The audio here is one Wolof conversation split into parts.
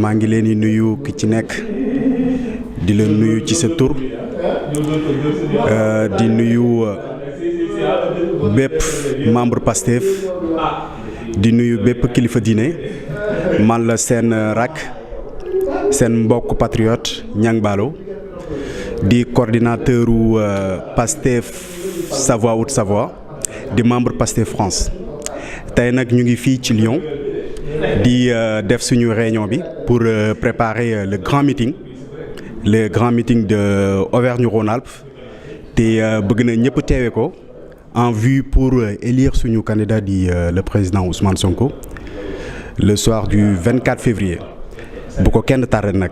maa ngi leen di nuyu ki ci nekk di la nuyu ci sa tur di nuyu bépp membre Pastef di nuyu bépp kilifa diine man la seen rak seen mbokk patriote Niang Ballo di coordinateur u Pastef Savoie Haute-Savoie di membre Pastef France tey nag ñu ngi fii ci Lyon di def suñu réunion bi pour préparer le grand meeting de Auvergne-Rhône-Alpes te bëgg na ñëpp teewe ko en vue pour élire suñu candidat di le président Ousmane Sonko le soir du 24 février bu ko kenn tardé nag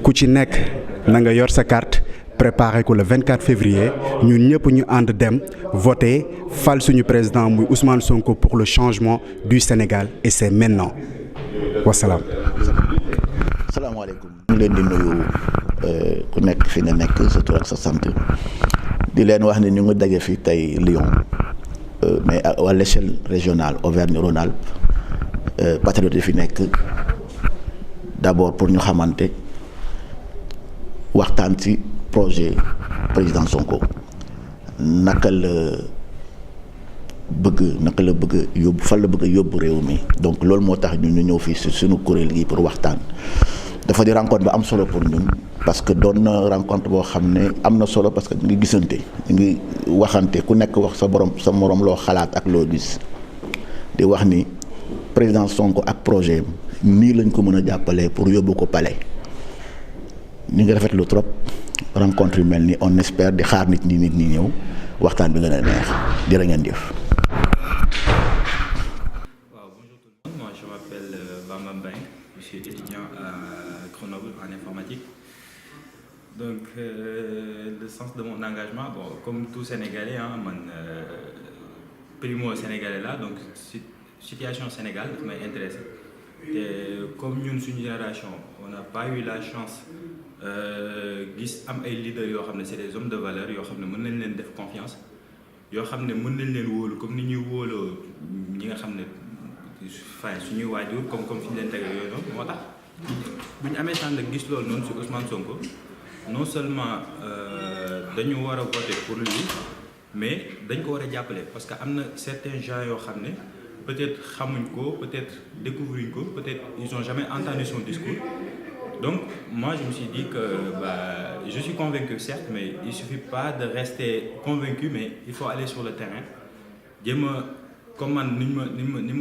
ku ci nekk na nga yor sa carte préparé ko le 24 février ñun ñëpp ñu ànd dem voter fal suñu président muy Ousmane Sonko pour le changement du Sénégal et c'est maintenant wasalaam. salaamaaleykum. ñu leen di nuyu ku nekk fi nga nekk sa tur ak sa sant di leen wax ne ñu ngi daje fi tey Lyon mais à l'échelle régionale Auvergne-Rhône-Alpes patriote yi fi nekk d'abord pour ñu xamante waxtaan ci projet président Sonko naka la bëgg yóbbu fan la bëgg yóbbu réew mi donc loolu moo tax ñun ñu ñëw fii ci suñu kuréel gi pour waxtaan dafa di rencontre ba am solo pour ñun parce que doon na rencontre boo xam ne am na solo parce que ñu ngi gisante ñu ngi waxante ku nekk wax sa morom loo xalaat ak loo gis di wax ni président Sonko ak projet nii lañ ko mën a jàppalee pour yóbbu ko palais ñu ngi rafetlu trop rencontre yu mel ni on espère di xaar nit ñi ñëw waxtaan bi gën a neex jërë ngeen jëf. Bonjour tout le monde, moi je m'appelle Bamba Mbengue, je suis étudiant à Grenoble en informatique. Donc le sens de mon engagement, comme tout Sénégalais, primo Sénégalais là, donc situation Sénégal daf may intéressé. Et comme ñun suñu génération on n'a pas eu la chance gis am ay leaders yoo xam ne c'est des hommes de valeur yoo xam ne mën nañ leen def confiance yoo xam ne mën nañ leen wóolu comme ni ñuy wóoloo ñi nga xam ne suñuy waajur comme fi ñu leen tege yooyu noonu moo tax bu ñu amee chance gis loolu noonu sur Ousmane Sonko non seulement dañu war a voter pour lui mais dañ ko war a jàppale parce que am na certains gens yoo xam ne peut-être xamuñ ko, peut-être découvruñ ko, peut-être ils n'ont jamais entendu son discours. Donc moi je me suis dit que je suis convaincu certes, mais il suffit pas de rester convaincu, mais il faut aller sur le terrain. jéem a comme man ni ma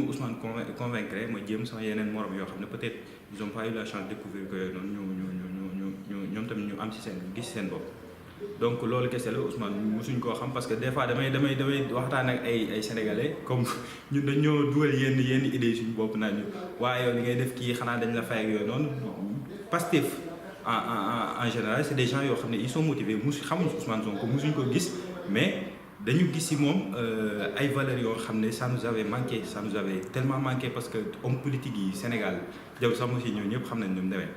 Ousmane convaincre ma jéem sama yeneen morom yoo xam ne peut-être ils ont pas eu la chance de découvrir que yooyu noonu ñoom tamit ñu am ci gis seen bopp. donc loolu kese la Ousmane mosuñ koo xam parce que des fois damay waxtaan ak ay sénégalais comme ñun dañoo dugal yenn idées suñu bopp naa ñu waaye yow li ngay def kii xanaa dañ la fay ak yooyu noonu Pastef en général c'est des gens yoo xam ne ils sont motivés xamuñ Ousmane Sonko mosuñ ko gis mais dañu gis ci moom ay valeurs yoo xam ne ça nous avait tellement manqué parce que homme politique yi Sénégal jaw sax aussi ñoo ñëpp xam nañ ñoom demee.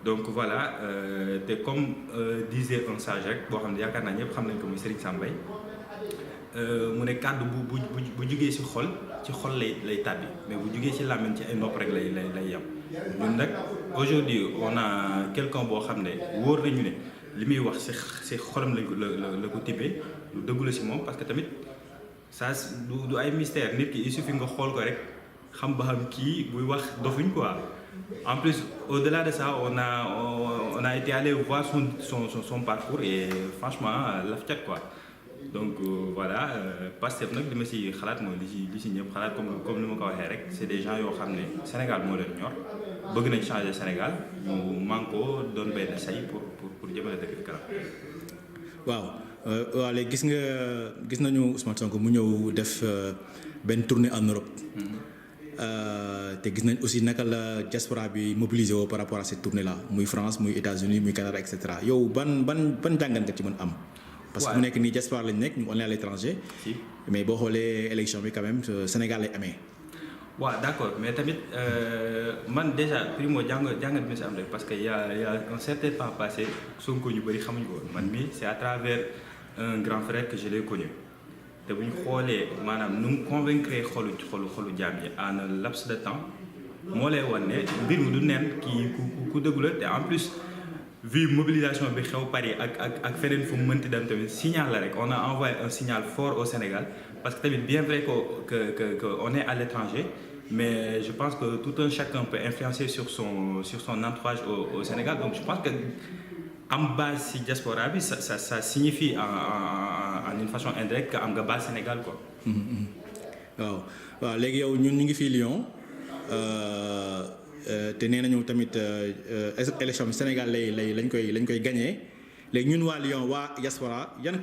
donc voilà te comme disait un sage rek boo xam ne yaakaar naa ñëpp xam nañ ko muy Serigne Sam Mbaye mu ne kàddu bu jugee ci xol lay tàbbi mais bu jugee ci làmmiñ ci ay nopp rek lay yem. ñun nag aujourd'hui on a quelqu'un boo xam ne wóor nañu ne li muy wax ci xolam la ko tibbee lu dëggu la ci moom parce que tamit ça du ay mystère nit ki il suffit nga xool ko rek xam ba xam kii buy wax dofuñ quoi. En plus, au-delà de ça, on a été allé voir son parcours et franchement, laf cat quoi. Donc voilà, Pastef nag li ma ci xalaat mooy li ci ñëpp xalaat comme ni ma ko waxee rek c'est des gens yoo xam ne Sénégal moo leen ñor bëgg nañ changer Sénégal ñu manko doon benn say pour jëmale dëkk bi kanam. waaw léegi gis nañu Ousmane Sonko mu ñëw def benn tournée en Europe. te gis nañ aussi naka la diaspora bi mobilisé woo par rapport à cette tournée là muy France muy États-Unis muy Canada et cetera yow ban jàngat nga ci mën am. parce que mu nekk nii diaspora lañ nekk ñu on est à l'étranger. mais boo xoolee élection bi quand même Sénégal lay amee. waaw d'accord mais tamit man déjà primo jàngat bi si am rek parce que y a un certain temps passé Sonko ñu bëri xamuñu ko woon man mii c'est à travers un grand frère que je l'ai connu te bu ñu xoolee maanaam nu mu convaincre xolu jaam yi en un laps de temps moo lay wan ne mbir mi du neen kii ku dëggu la te en plus vu mobilisation bi xew Paris ak feneen fu mu mënti dem tamit signal la rek on a envoyé un signal fort au Sénégal parce que tamit bien vrai que on est à l'étranger mais je pense que tout un chacun peut influencer sur son entourage au Sénégal donc je pense que am base ci diaspora bi ça signifie en une façon indirecte que am nga base Sénégal quoi. waaw léegi yow ñun ñu ngi fii Lyon te nee nañu tamit élection bi Sénégal lañ koy gagné léegi ñun waa Lyon waa diaspora yan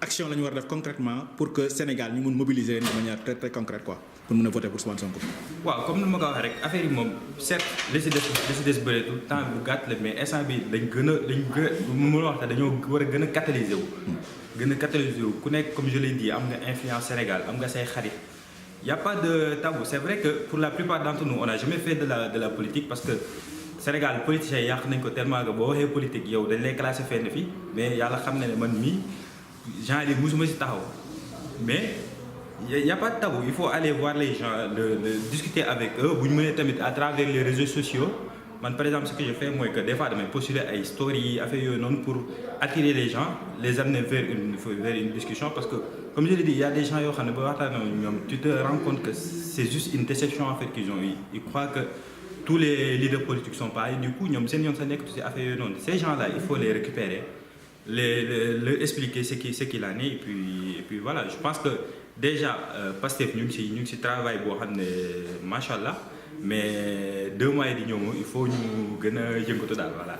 action la ñu war a def concrètement pour que Sénégal ñu mun mobiliser de manière très très concrète quoi pour mun a voter pour Ousmane Sonko. waaw comme ni ma ko waxee rek affaire yi moom certes li si des bëreetul temps bu gàtt la mais instant bi dañ gën a mën a wax te dañoo war a gën a catalyser wu. ku nekk comme je l'ai dit am nga influence Sénégal am nga say xarit. Y a pas de tabou c'est vrai que pour la plupart d'entre nous on n'a jamais fait de la politique parce que Sénégal politiciens yàq nañ ko tellement que boo waxee politique yow dañ lay classé fenn fii mais yàlla xam na ne man mii genre yi musuma si taxaw mais y a pas de tabou il faut aller voir les gens de discuter avec eux bu ñu mënee tamit à travers les réseaux sociaux man par exemple ce que je fais mooy que des fois damay postuler ay stories affaire yooyu noonu pour attirer les gens les amener vers une discussion parce que comme je l'ai dit il y a des gens yoo xam ne ba waxtaan ñoom tu te rends compte que c'est juste une déception en fait qu'ils ont eu ils croient que tous les leaders politiques sont pareils du coup ñoom seen yoon sa nekk ci affaire yooyu noonu ces gens là il faut les récupérer leur expliquer ce qu'il en est et puis voilà je pense que déjà Pastef ñu ngi ci travail boo xam ne machallah mais 2 mois yi di ñëw moom il faut ñu gën a yëngatu daal voilà.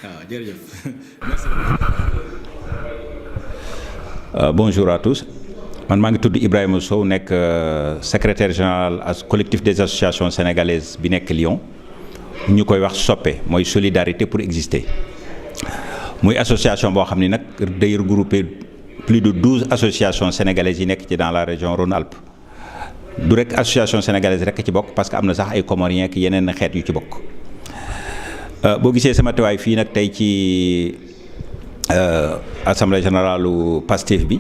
waaw jërëjëf merci. Bonjour à tous man maa ngi tudd Ibrahima Sow nekk secrétaire général collectif des associations sénégalaises bi nekk Lyon ñu koy wax SOPE mooy solidarité pour exister muy association boo xam ni nag day regrouper plus de 12 associations sénégalaises yi nekk ci dans la région Rhône-Alpes du rek association sénégalaise rek ci bokk parce que am na sax ay Comoriens ak yeneen xeet yu ci bokk boo gisee sama teewaay fii nag tey ci assemblée générale Pastef bi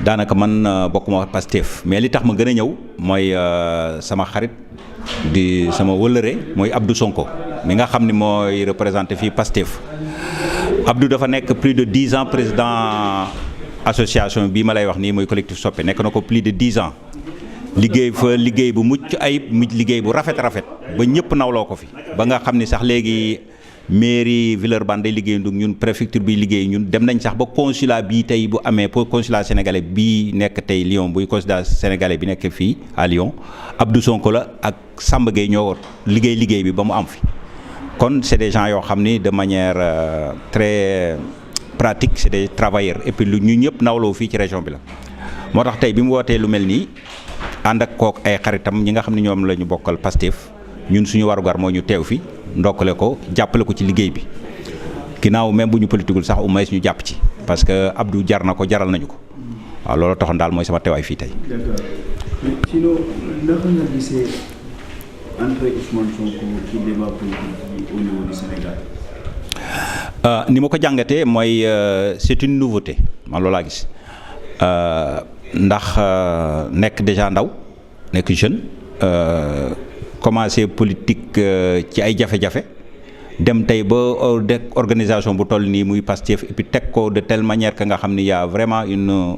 daanaka man bokkuma Pastef mais li tax ma gën a ñëw mooy sama xarit di sama wëllëre mooy Abdou Sonko mi nga xam ni mooy représenté fii Pastef Abdou dafa nekk plus de 10 ans président association bii ma lay wax nii mooy collectif Soppe nekk na ko plus de 10 ans liggéey fa liggéey bu mucc ayib liggéey bu rafet ba ñëpp nawloo ko fi ba nga xam ni sax léegi mairie Villeurbanne day liggéey ndug ñun préfecture bi liggéey ñun dem nañ sax ba consulat bii tey bu amee pour consulat sénégalais bii nekk tey Lyon buy consulat sénégalais bi nekk fii à Lyon Abdou Sonko la ak Samba Gueye ñoo liggéey bi ba mu am fi kon c'est des gens yoo xam ni de manière très pratique c'est des travailleurs et puis lu ñu ñëpp nawloo fii ci région bi la moo tax tey bi mu wootee lu mel nii ànd ak kook ay xaritam ñi nga xam ne ñoom la ñu bokkal Pastef ñun suñu warugar moo ñu teew fi ndokkale ko jàppale ko ci liggéey bi ginnaaw même bu ñu politigul sax au moins ñu jàpp ci parce que Abdou jar na ko jaral nañu ko waaw loolu taxoon daal mooy sama teewaay fii tey. D'accord mais sinon naka nga gisee entrée Ousmane Sonko ci débat politique au niveau du Sénégal. ni ma ko jàngatee mooy c'est une nouveauté man loolu laa gis ndax nekk déjà ndaw nekk jeune. commencé politique ci ay jafe-jafe dem tey ba organisation bu toll nii muy Pastef et puis teg ko de telle manière que nga xam ni y a vraiment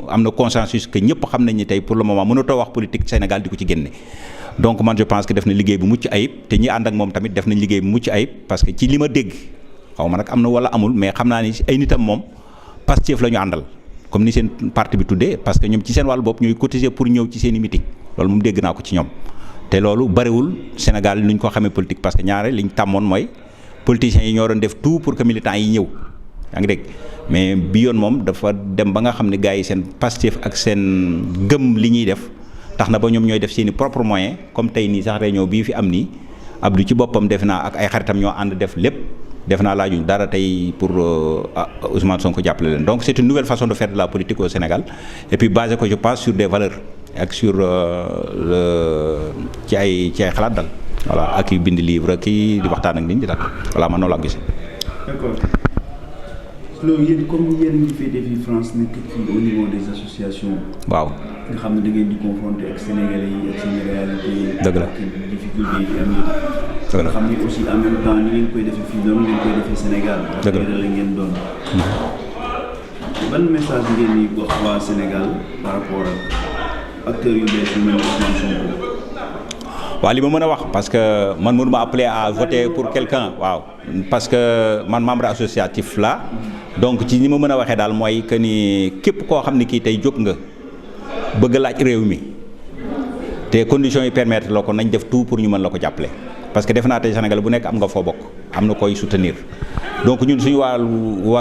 am na consensus que ñëpp xam nañ ni tey pour le moment mënatoo wax politique Sénégal di ko ci génne. donc man je pense que def na liggéey bu mucc ayib te ñi ànd ak moom tamit def nañ liggéey bu mucc ayib parce que ci li ma dégg xaw ma nag am na wala amul mais xam naa ni ay nitam moom Pastef la ñu àndal comme ni seen parti bi tuddee parce que ñoom ci seen wàllu bopp ñooy cotiser pour ñëw ci seen i meeting loolu moom dégg naa ko ci ñoom. te loolu bariwul Sénégal lu ñu ko xamee politique parce que ñaare li ñu tàmmoon mooy politiciens yi ñoo doon def tout pour que militants yi ñëw yaa ngi dégg mais bi yoon moom dafa dem ba nga xam ne gars yi seen Pastef ak seen gëm li ñuy def tax na ba ñoom ñooy def seen i propre moyen comme tey nii sax réunion bii fi am nii Abdou ci boppam def naa ak ay xaritam ñoo ànd def lépp def naa laajuñ dara tey pour Ousmane Sonko jàppale leen donc c'est une nouvelle façon de faire de la politique au Sénégal et puis basé ko je pense sur des valeurs ak sur ci ay xalaat dal voilà ak yu bind livre kii di waxtaan ak nit ñi daal voilà man noonu laa gisee. D'accord loolu yéen comme yéen ñi féetee fii France nekk ci au niveau des associations. waaw nga xam ne da ngeen di confronter ak Sénégalais yi ak seen réalité. dëgg la ak difficulté yi fi am yëpp. dëgg la xam ni aussi en même temps ni ngeen koy defee fii doon ngeen koy defee Sénégal. dëgg la la ngeen doon. ban message ngeen di wax waa Sénégal par rapport ak acteurs yu bees yu mel ni Ousmane Sonko. waaw li ma mën a wax parce que man mënuma appeler à voter pour quelqu'un waaw parce que man membre associatif la donc ci ni ma mën a waxee daal mooy que ni képp koo xam ne kii tey jóg nga bëgg laaj réew mi te conditions yi permettre la ko nañ def tout pour ñu mën la ko jàppale parce que defe naa tey Sénégal bu nekk am nga foo bokk am na koy soutenir donc ñun suñu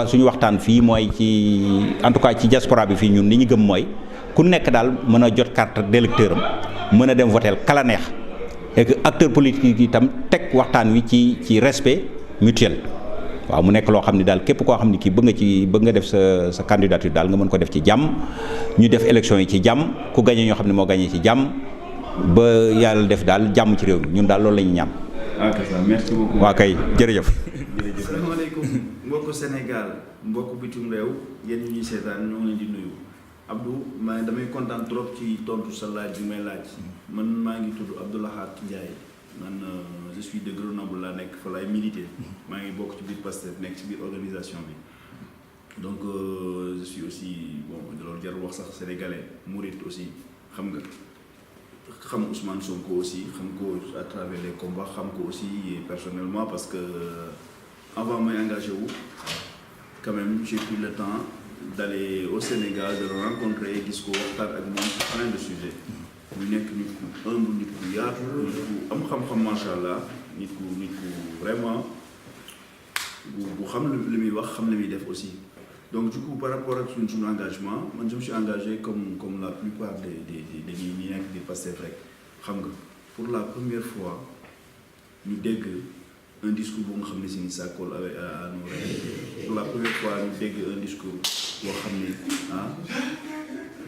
suñu waxtaan fii mooy ci en tout cas ci diaspora bi fii ñun li ñu gëm mooy ku nekk daal mën a jot carte d'électeur am mën a dem voter kala neex et que acteur politique yi itam teg waxtaan wi ci respect mutuel waaw mu nekk loo xam ne daal képp koo xam ne kii bëgg nga def sa candidature daal nga mën ko def ci jàmm ñu def élection yi ci jàmm ku gagné ñoo xam ne moo gagné ci jàmm ba yàlla def daal jàmm ci réew mi ñun daal loolu la ñuy ñaan. ok ça merci beaucoup. waa kay jërëjëf. jërëjëf asalaamaaleykum mbokku Sénégal mbokku bitim réew yéen ñi ñuy seetaan ñoo ngi leen di nuyu. Abdou damay kontaan trop ci tontu sa laaj bi may laaj man maa ngi tudd Abdoulahat Ndiaye man je suis de Grenoble laa nekk fa laay militer maa ngi bokk ci biir Pastef nekk ci biir organisation bi donc je suis aussi bon loolu jarul wax sax sénégalais mouride aussi xam nga xam Ousmane Sonko aussi xam ko à travers les combats xam ko aussi personnellement parce que avant may engagé wu quand même j'ai pris le temps d'aller au Sénégal de le rencontrer gis ko waxtaan ak moom ci plein de sujets mu nekk nit ku humble nit ku yaatu nit ku am xam-xam macha allah nit ku vraiment bu xam li muy wax xam li muy def aussi donc du coup par rapport ak suñu engagement man je me suis engagé comme la plupart des ñi nekk di Pastef rek xam nga pour la première fois ñu dégg un discours bu nga xam ne si ça colle avec à nos rêves pour la première fois ñu dégg un discours boo xam ne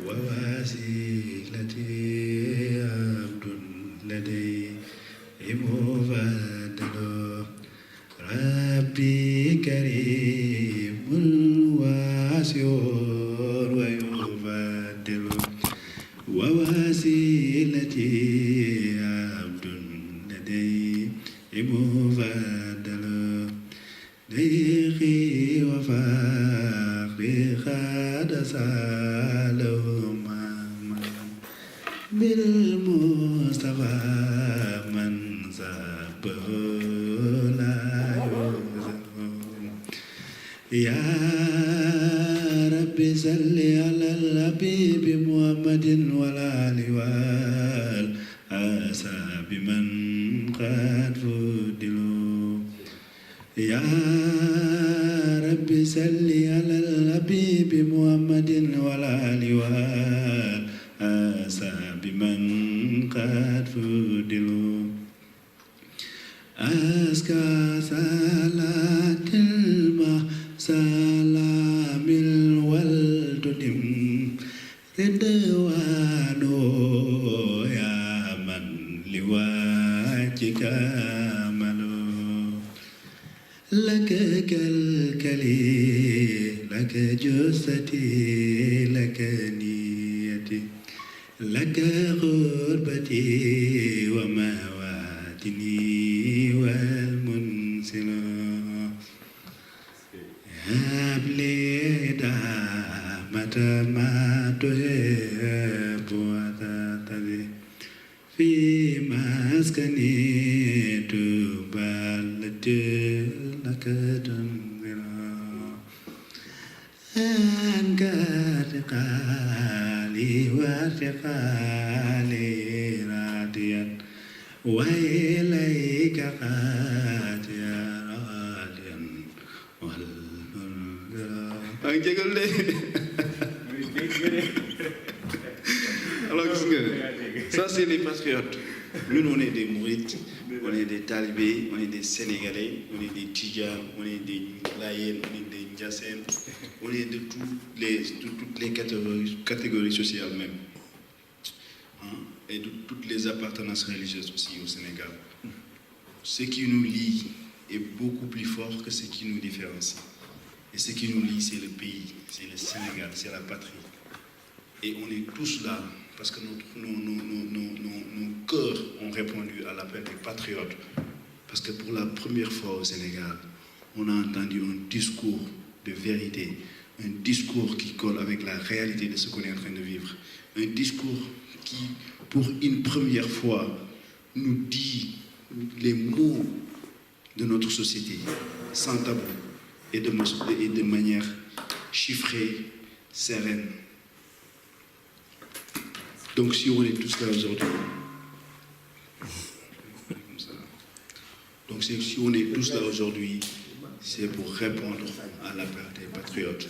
wawasilati abdun laday mubadalo rabbi karimul wasior wa yubadalo wawasilati abdun laday mubadalo dayqi wa faqri khada salama bil mustafa man sabahu la yuzam ya rabbi salli ala al-habib muhammadin wal ali wal ashabi man qad fudilu ya rabbi salli ala al-habib muhammadin wal ali wal ashabi man qad fudilu aska salatil ma salamil wal tudim ridwanu ya man liwajika لك كالكلي لك جثتي لك نيتي لك غربتي ومواتني والمنسل هب لي دامة ما تحب وترتضي في مسكني تبلد لك تنذرا أنك ارتقالي وارتقالي راضيا وإليك قاتيا راضيا والمنذرا Alors, ça c'est les patriotes. Nous, on est des mourides, on est des talibés, on est des sénégalais, on est des tidjans, on est des laïens, on est des ndiassènes, on est de toutes les catégories sociales même. Hein? Et de toutes les appartenances religieuses aussi au Sénégal. Ce qui nous lie est beaucoup plus fort que ce qui nous différencie. Et ce qui nous lie, c'est le pays, c'est le Sénégal, c'est la patrie. Et on est tous là parce que nos cœurs ont répondu à l'appel des patriotes. Parce que pour la première fois au Sénégal, on a entendu un discours de vérité, un discours qui colle avec la réalité de ce qu'on est en train de vivre. Un discours qui, pour une première fois, nous dit les mots de notre société, sans tabou et de manière chiffrée, sereine. Donc si on est tous là aujourd'hui, si on est tous là aujourd'hui, c'est pour répondre à l'appel des patriotes.